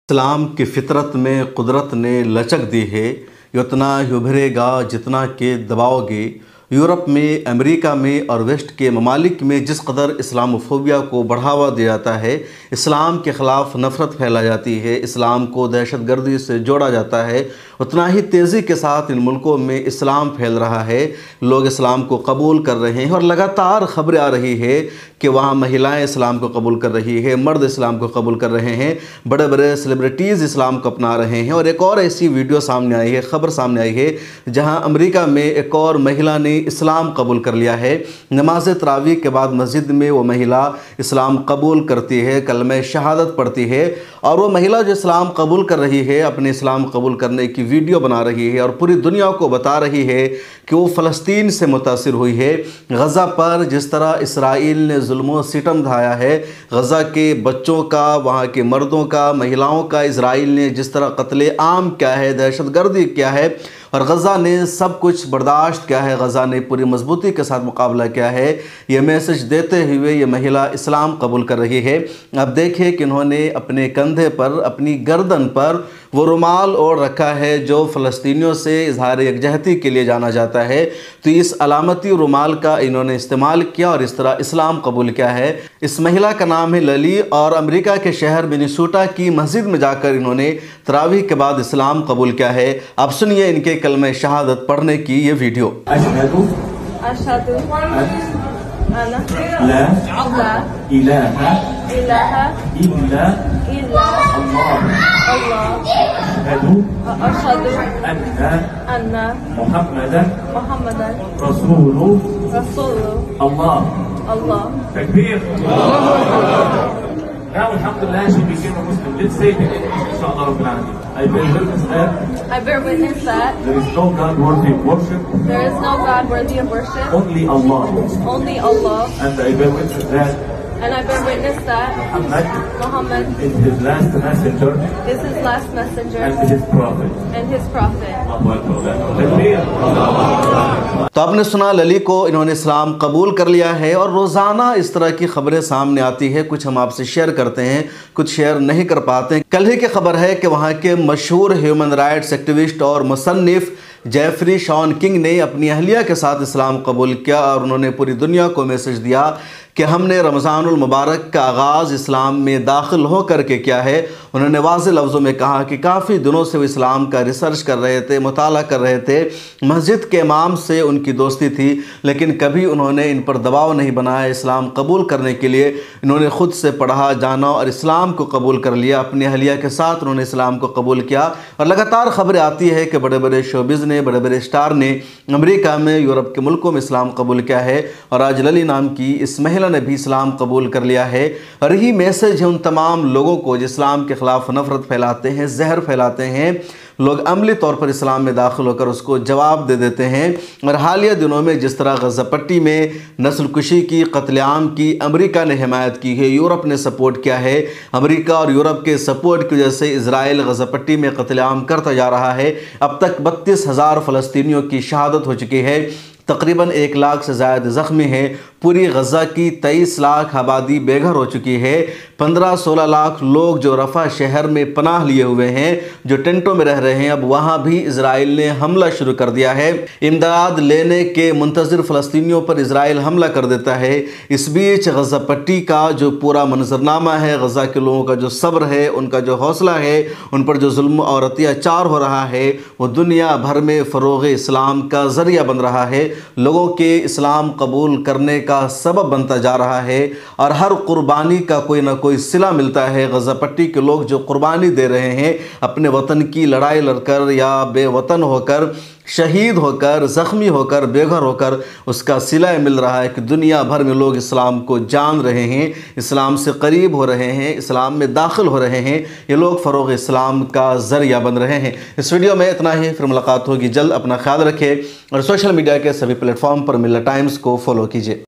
इस्लाम की फितरत में कुदरत ने लचक दी है, ये उतना ही उभरेगा जितना कि दबाओगे। यूरोप में, अमेरिका में और वेस्ट के ममालिक में जिस कदर इस्लामोफोबिया को बढ़ावा दिया जाता है, इस्लाम के ख़िलाफ़ नफ़रत फैलाई जाती है, इस्लाम को दहशतगर्दी से जोड़ा जाता है, उतना ही तेज़ी के साथ इन मुल्कों में इस्लाम फैल रहा है। लोग इस्लाम को कबूल कर रहे हैं और लगातार ख़बरें आ रही है कि वहाँ महिलाएं इस्लाम को कबूल कर रही है, मर्द इस्लाम को कबूल कर रहे हैं, बड़े बड़े सेलिब्रिटीज़ इस्लाम को अपना रहे हैं। और एक और ऐसी वीडियो सामने आई है, ख़बर सामने आई है, जहाँ अमेरिका में एक और महिला ने इस्लाम कबूल कर लिया है। नमाज तरावी के बाद मस्जिद में वो महिला इस्लाम कबूल करती है, कलमे शहादत पढ़ती है, और वो महिला जो इस्लाम कबूल कर रही है अपने इस्लाम कबूल करने की वीडियो बना रही है और पूरी दुनिया को बता रही है कि वो फ़लस्तीन से मुतासिर हुई है। गज़ा पर जिस तरह इसराइल ने जुल्म सितम ढाया है, गज़ा के बच्चों का, वहाँ के मर्दों का, महिलाओं का इसराइल ने जिस तरह कत्ले आम किया है, दहशतगर्दी किया है, और गज़ा ने सब कुछ बर्दाश्त किया है, गज़ा ने पूरी मजबूती के साथ मुकाबला किया है। ये मैसेज देते हुए ये महिला इस्लाम कबूल कर रही है। अब देखिए कि इन्होंने अपने कंधे पर, अपनी गर्दन पर वो रुमाल ओढ़ रखा है जो फ़लस्तीनियों से इजहार यकजहती के लिए जाना जाता है। तो इस अलामती रुमाल का इन्होंने इस्तेमाल किया और इस तरह इस्लाम कबूल किया है। इस महिला का नाम है लली और अमेरिका के शहर मिनेसोटा की मस्जिद में जाकर इन्होंने तरावी के बाद इस्लाम कबूल किया है। आप सुनिए इनके कलमे शहादत पढ़ने की ये वीडियो। अशहदु ला इलाहा इल्ला अशहदु अन्ना मुहम्मदन रसूलुल्लाह। Takbir. Now, alhamdulillah, she became a Muslim. Let's say it again, inshallah Rabbil Alameen. I bear witness that there is no God worthy of worship. There is no God worthy of worship. Only Allah. Only Allah. And I bear witness that Muhammad is his last messenger. Is his last messenger. And his prophet. And his prophet. तो आपने सुना, लली को इन्होंने इस्लाम कबूल कर लिया है और रोज़ाना इस तरह की खबरें सामने आती है। कुछ हम आपसे शेयर करते हैं, कुछ शेयर नहीं कर पाते हैं। कल ही की खबर है कि वहाँ के मशहूर ह्यूमन राइट्स एक्टिविस्ट और मुसन्निफ जेफरी शॉन किंग ने अपनी अहलिया के साथ इस्लाम कबूल किया और उन्होंने पूरी दुनिया को मैसेज दिया कि हमने रमज़ानुल मुबारक का आगाज़ इस्लाम में दाखिल हो कर के किया है। उन्होंने वाज़ेह लफ्ज़ों में कहा कि काफ़ी दिनों से वो इस्लाम का रिसर्च कर रहे थे, मुताला कर रहे थे, मस्जिद के इमाम से उनकी दोस्ती थी, लेकिन कभी उन्होंने इन पर दबाव नहीं बनाया। इस्लाम कबूल करने के लिए इन्होंने ख़ुद से पढ़ा, जाना और इस्लाम को कबूल कर लिया। अपनी अहलिया के साथ उन्होंने इस्लाम को कबूल किया और लगातार ख़बरें आती है कि बड़े बड़े शोबिज़ ने, बड़े बड़े स्टार ने अमेरिका में, यूरोप के मुल्कों में इस्लाम कबूल किया है। और आज लली नाम की इस महिला ने भी इस्लाम कबूल कर लिया है। और यही मैसेज है उन तमाम लोगों को जो इस्लाम के ख़िलाफ़ नफ़रत फैलाते हैं, जहर फैलाते हैं। लोग अमली तौर पर इस्लाम में दाखिल होकर उसको जवाब दे देते हैं। और हालिया दिनों में जिस तरह गज़ा पट्टी में नस्लकुशी की, कत्लेआम की अमेरिका ने हिमायत की है, यूरोप ने सपोर्ट किया है। अमेरिका और यूरोप के सपोर्ट की वजह से इजराइल गज़ा पट्टी में कत्लेआम करता जा रहा है। अब तक 32,000 फ़लस्तीनियों की शहादत हो चुकी है, तकरीबन 1 लाख से ज़्यादा ज़ख्मी हैं। पूरी गज़ा की 23 लाख आबादी बेघर हो चुकी है। 15-16 लाख लोग जो रफ़ा शहर में पनाह लिए हुए हैं, जो टेंटों में रह रहे हैं, अब वहाँ भी इजराइल ने हमला शुरू कर दिया है। इमदाद लेने के मुंतज़िर फ़लस्तीनियों पर इजराइल हमला कर देता है। इस बीच गज़ा पट्टी का जो पूरा मंजरनामा है, गज़ा के लोगों का जो सब्र है, उनका जो हौसला है, उन पर जो जुल्म और अत्याचार हो रहा है, वो दुनिया भर में फ़रोग़ इस्लाम का ज़रिया बन रहा है, लोगों के इस्लाम कबूल करने का सबब बनता जा रहा है। और हर कुर्बानी का कोई ना कोई सिला मिलता है। गज़ा पट्टी के लोग जो कुर्बानी दे रहे हैं अपने वतन की लड़ाई लड़कर या बेवतन होकर, शहीद होकर, ज़ख्मी होकर, बेघर होकर, उसका सिला मिल रहा है कि दुनिया भर में लोग इस्लाम को जान रहे हैं, इस्लाम से करीब हो रहे हैं, इस्लाम में दाखिल हो रहे हैं। ये लोग फ़रोग़ इस्लाम का ज़रिया बन रहे हैं। इस वीडियो में इतना ही, फिर मुलाकात होगी जल्द। अपना ख्याल रखें और सोशल मीडिया के सभी प्लेटफॉर्म पर मिल्लत टाइम्स को फॉलो कीजिए।